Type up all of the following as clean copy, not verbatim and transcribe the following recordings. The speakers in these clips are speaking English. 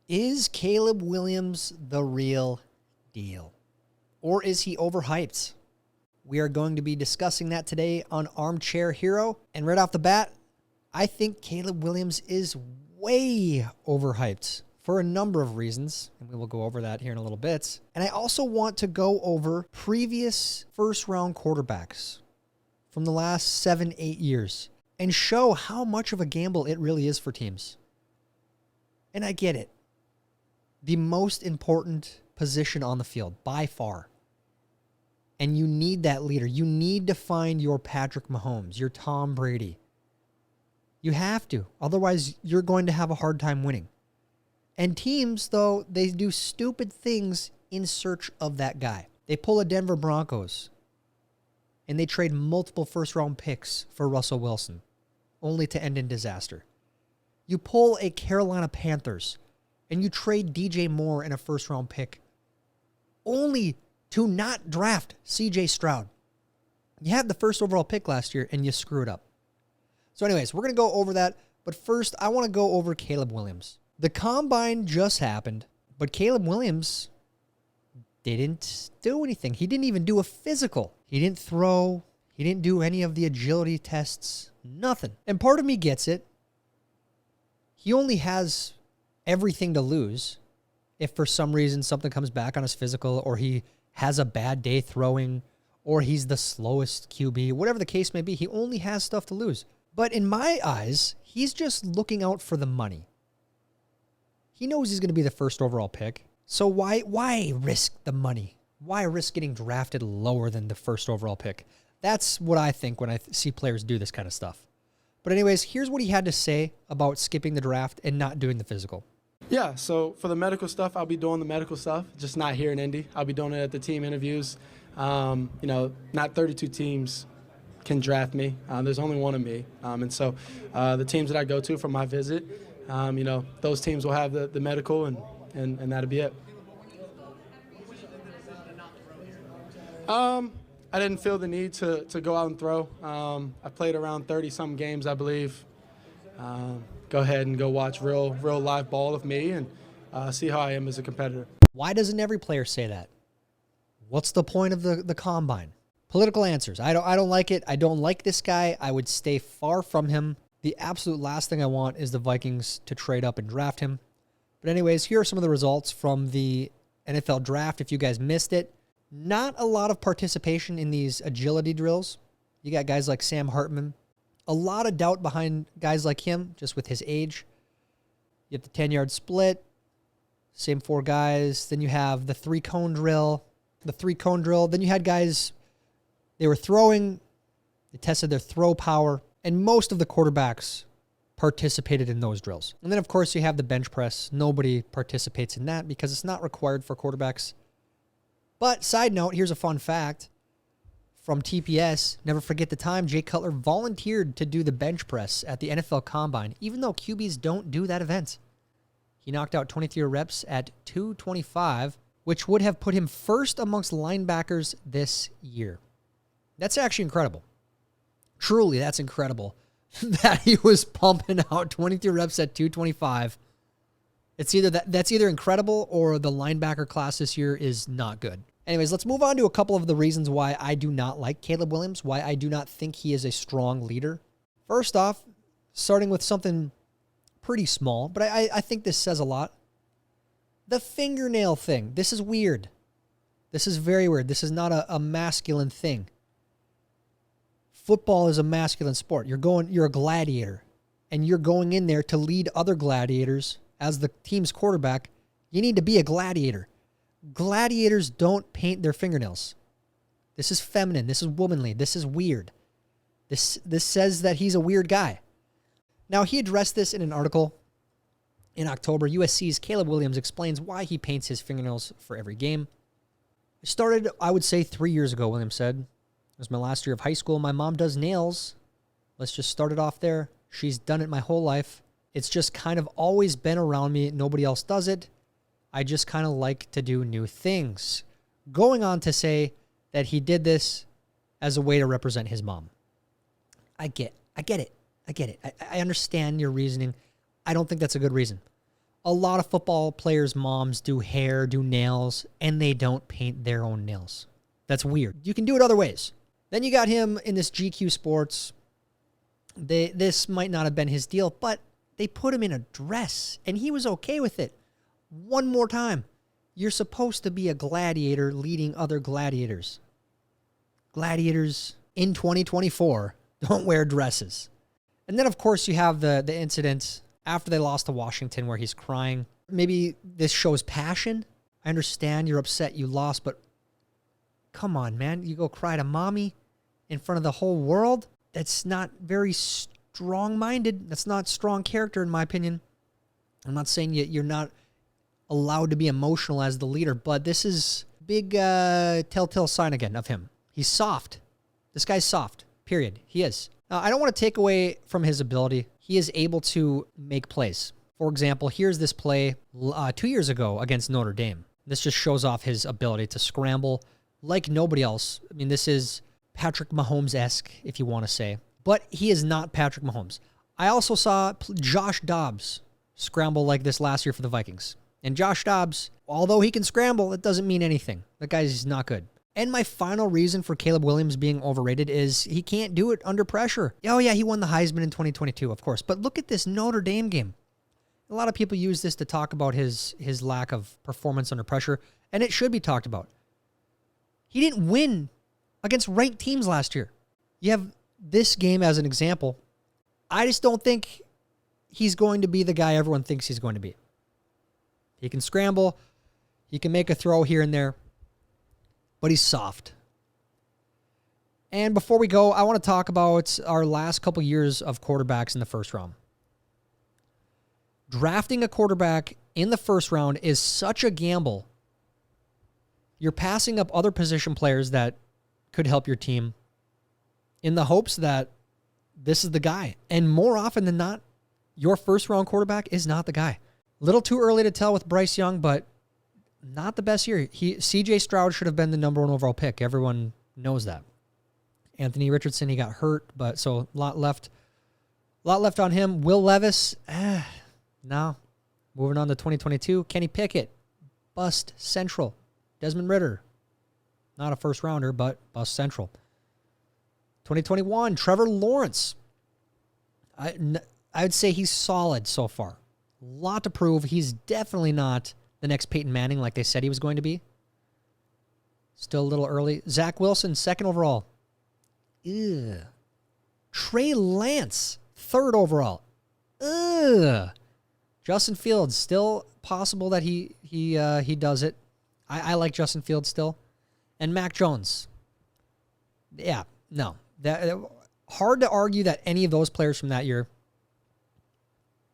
Is Caleb Williams the real deal? Or is he overhyped? We are going to be discussing that today on Armchair Hero. And right off the bat, I think Caleb Williams is way overhyped for a number of reasons. And we will go over that here in a little bit. And I also want to go over previous first-round quarterbacks from the last 7-8 years and show how much of a gamble it really is for teams. And I get it. The most important position on the field, by far. And you need that leader. You need to find your Patrick Mahomes, your Tom Brady. You have to. Otherwise, you're going to have a hard time winning. And teams, though, they do stupid things in search of that guy. They pull a Denver Broncos, and they trade multiple first-round picks for Russell Wilson, only to end in disaster. You pull a Carolina Panthers, and you trade DJ Moore and a first-round pick, only to not draft CJ Stroud. You had the first overall pick last year, and you screw it up. So anyways, we're going to go over that. But first, I want to go over Caleb Williams. The combine just happened, but Caleb Williams didn't do anything. He didn't even do a physical. He didn't throw. He didn't do any of the agility tests. Nothing. And part of me gets it. He only has everything to lose if for some reason something comes back on his physical, or he has a bad day throwing, or he's the slowest QB, whatever the case may be. He only has stuff to lose. But in my eyes, he's just looking out for the money. He knows he's going to be the first overall pick. So why risk the money? Why risk getting drafted lower than the first overall pick? That's what I think when I see players do this kind of stuff. But anyways, here's what he had to say about skipping the draft and not doing the physical. Yeah, so for the medical stuff, I'll be doing the medical stuff, just not here in Indy. I'll be doing it at the team interviews. Not 32 teams can draft me. There's only one of me. And so the teams that I go to for my visit, those teams will have the medical, and that'll be it. I didn't feel the need to go out and throw. I played around 30-something games, I believe. Go ahead and go watch real live ball of me and see how I am as a competitor. Why doesn't every player say that? What's the point of the combine? Political answers. I don't like it. I don't like this guy. I would stay far from him. The absolute last thing I want is the Vikings to trade up and draft him. But anyways, here are some of the results from the NFL draft. If you guys missed it, not a lot of participation in these agility drills. You got guys like Sam Hartman. A lot of doubt behind guys like him, just with his age. You have the 10-yard split. Same 4 guys. Then you have the 3-cone drill. The 3-cone drill. Then you had guys, they were throwing. They tested their throw power. And most of the quarterbacks participated in those drills. And then, of course, you have the bench press. Nobody participates in that because it's not required for quarterbacks. But side note, here's a fun fact from TPS. Never forget the time Jay Cutler volunteered to do the bench press at the NFL Combine, even though QBs don't do that event. He knocked out 23 reps at 225, which would have put him first amongst linebackers this year. That's actually incredible. Truly, that's incredible that he was pumping out 23 reps at 225. It's either that's either incredible or the linebacker class this year is not good. Anyways, let's move on to a couple of the reasons why I do not like Caleb Williams, why I do not think he is a strong leader. First off, starting with something pretty small, but I think this says a lot. The fingernail thing. This is weird. This is very weird. This is not a masculine thing. Football is a masculine sport. You're a gladiator, and you're going in there to lead other gladiators as the team's quarterback. You need to be a gladiator. Gladiators don't paint their fingernails. This is feminine. This is womanly. This is weird. This says that he's a weird guy. Now, he addressed this in an article in October. USC's Caleb Williams explains why he paints his fingernails for every game. It started, I would say, 3 years ago, Williams said. It was my last year of high school. My mom does nails. Let's just start it off there. She's done it my whole life. It's just kind of always been around me. Nobody else does it. I just kind of like to do new things. Going on to say that he did this as a way to represent his mom. I get it. I understand your reasoning. I don't think that's a good reason. A lot of football players' moms do hair, do nails, and they don't paint their own nails. That's weird. You can do it other ways. Then you got him in this GQ Sports. This might not have been his deal, but they put him in a dress, and he was okay with it. One more time. You're supposed to be a gladiator leading other gladiators. Gladiators in 2024 don't wear dresses. And then, of course, you have the incident after they lost to Washington where he's crying. Maybe this shows passion. I understand you're upset you lost, but come on, man. You go cry to mommy in front of the whole world? That's not very strong-minded. That's not strong character, in my opinion. I'm not saying you're not allowed to be emotional as the leader, but this is big telltale sign again of him. He's soft. This guy's soft, period. He is. I don't want to take away from his ability. He is able to make plays. For example, here's this play 2 years ago against Notre Dame. This just shows off his ability to scramble like nobody else. I mean, this is Patrick Mahomes-esque, if you want to say. But he is not Patrick Mahomes. I also saw Josh Dobbs scramble like this last year for the Vikings. And Josh Dobbs, although he can scramble, it doesn't mean anything. That guy's not good. And my final reason for Caleb Williams being overrated is he can't do it under pressure. Oh, yeah, he won the Heisman in 2022, of course. But look at this Notre Dame game. A lot of people use this to talk about his lack of performance under pressure, and it should be talked about. He didn't win against ranked teams last year. You have this game as an example. I just don't think he's going to be the guy everyone thinks he's going to be. He can scramble. He can make a throw here and there. But he's soft. And before we go, I want to talk about our last couple years of quarterbacks in the first round. Drafting a quarterback in the first round is such a gamble. You're passing up other position players that could help your team in the hopes that this is the guy. And more often than not, your first round quarterback is not the guy. Little too early to tell with Bryce Young, but not the best year. CJ Stroud should have been the number one overall pick. Everyone knows that. Anthony Richardson, he got hurt, but so a lot left on him. Will Levis, no. Moving on to 2022. Kenny Pickett, bust central. Desmond Ridder, not a first rounder, but bust central. 2021, Trevor Lawrence. I'd say he's solid so far. A lot to prove. He's definitely not the next Peyton Manning like they said he was going to be. Still a little early. Zach Wilson, second overall. Ugh. Trey Lance, third overall. Ugh. Justin Fields, still possible that he does it. I like Justin Fields still. And Mac Jones. Yeah, no. Hard to argue that any of those players from that year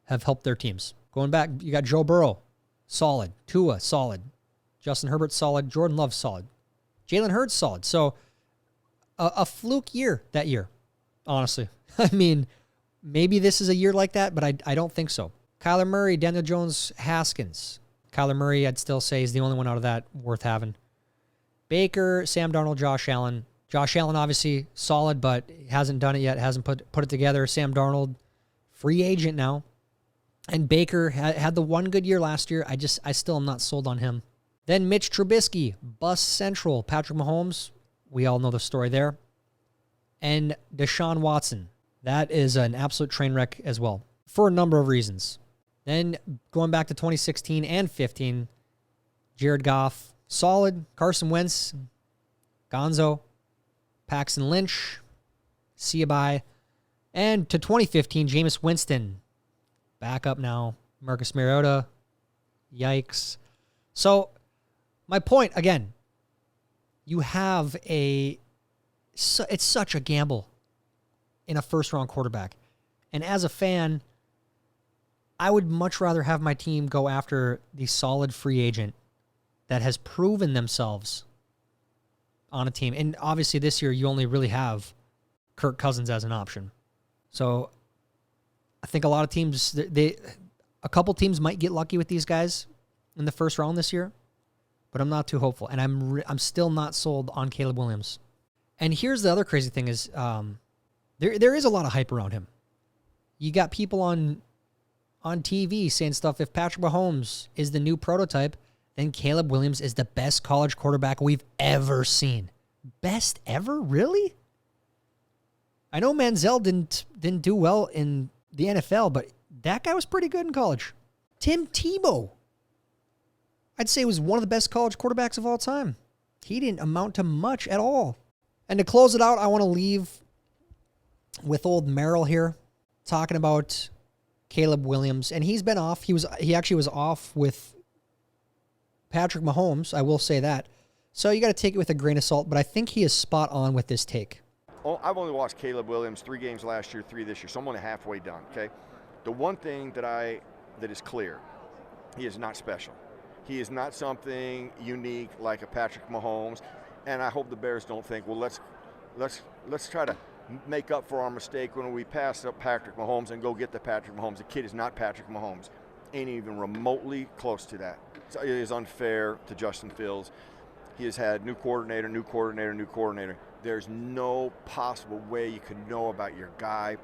have helped their teams. Going back, you got Joe Burrow, solid. Tua, solid. Justin Herbert, solid. Jordan Love, solid. Jalen Hurts, solid. So a fluke year that year, honestly. I mean, maybe this is a year like that, but I don't think so. Kyler Murray, Daniel Jones, Haskins. Kyler Murray, I'd still say, is the only one out of that worth having. Baker, Sam Darnold, Josh Allen. Josh Allen, obviously, solid, but hasn't done it yet, hasn't put it together. Sam Darnold, free agent now. And Baker had the one good year last year. I still am not sold on him. Then Mitch Trubisky, bust central. Patrick Mahomes, we all know the story there. And Deshaun Watson, that is an absolute train wreck as well, for a number of reasons. Then going back to 2016 and 15, Jared Goff, solid. Carson Wentz, Gonzo, Paxton Lynch, see you bye. And to 2015, Jameis Winston, back up now. Marcus Mariota, yikes. So my point, again, you have it's such a gamble in a first-round quarterback. And as a fan, I would much rather have my team go after the solid free agent that has proven themselves on a team. And obviously this year you only really have Kirk Cousins as an option. So I think a lot of teams, a couple teams might get lucky with these guys in the first round this year, but I'm not too hopeful. And I'm still not sold on Caleb Williams. And here's the other crazy thing is there is a lot of hype around him. You got people on on TV saying stuff. If Patrick Mahomes is the new prototype, then Caleb Williams is the best college quarterback we've ever seen. Best ever? Really? I know Manziel didn't do well in the NFL, but that guy was pretty good in college. Tim Tebow, I'd say, was one of the best college quarterbacks of all time. He didn't amount to much at all. And to close it out, I want to leave with old Merrill here, talking about Caleb Williams. And he's been off. He actually was off with Patrick Mahomes, I will say that. So you got to take it with a grain of salt, but I think he is spot on with this take. Oh, I've only watched Caleb Williams 3 games last year, 3 this year, so I'm only halfway done, okay? The one thing that is clear, he is not special. He is not something unique like a Patrick Mahomes, and I hope the Bears don't think, well, let's try to make up for our mistake when we pass up Patrick Mahomes and go get the Patrick Mahomes. The kid is not Patrick Mahomes. Ain't even remotely close to that. So it is unfair to Justin Fields. He has had new coordinator. There's no possible way you can know about your guy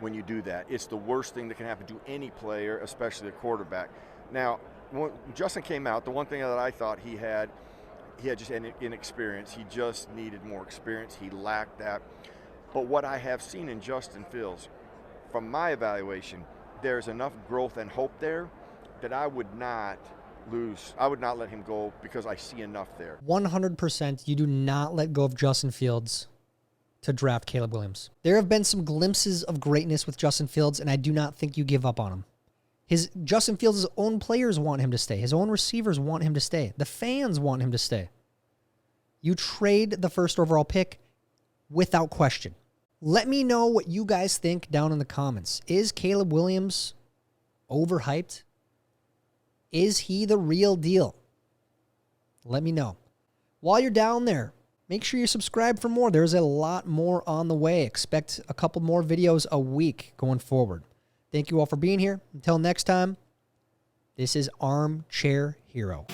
when you do that. It's the worst thing that can happen to any player, especially a quarterback. Now, when Justin came out, the one thing that I thought he had just inexperience. He just needed more experience. He lacked that. But what I have seen in Justin Fields, from my evaluation, there's enough growth and hope there that I would not let him go because I see enough there. 100%, you do not let go of Justin Fields to draft Caleb Williams. There have been some glimpses of greatness with Justin Fields, and I do not think you give up on him. Justin Fields' own players want him to stay. His own receivers want him to stay. The fans want him to stay. You trade the first overall pick without question. Let me know what you guys think down in the comments. Is Caleb Williams overhyped? Is he the real deal? Let me know. While you're down there, make sure you subscribe for more. There's a lot more on the way. Expect a couple more videos a week going forward. Thank you all for being here. Until next time, this is Armchair Hero.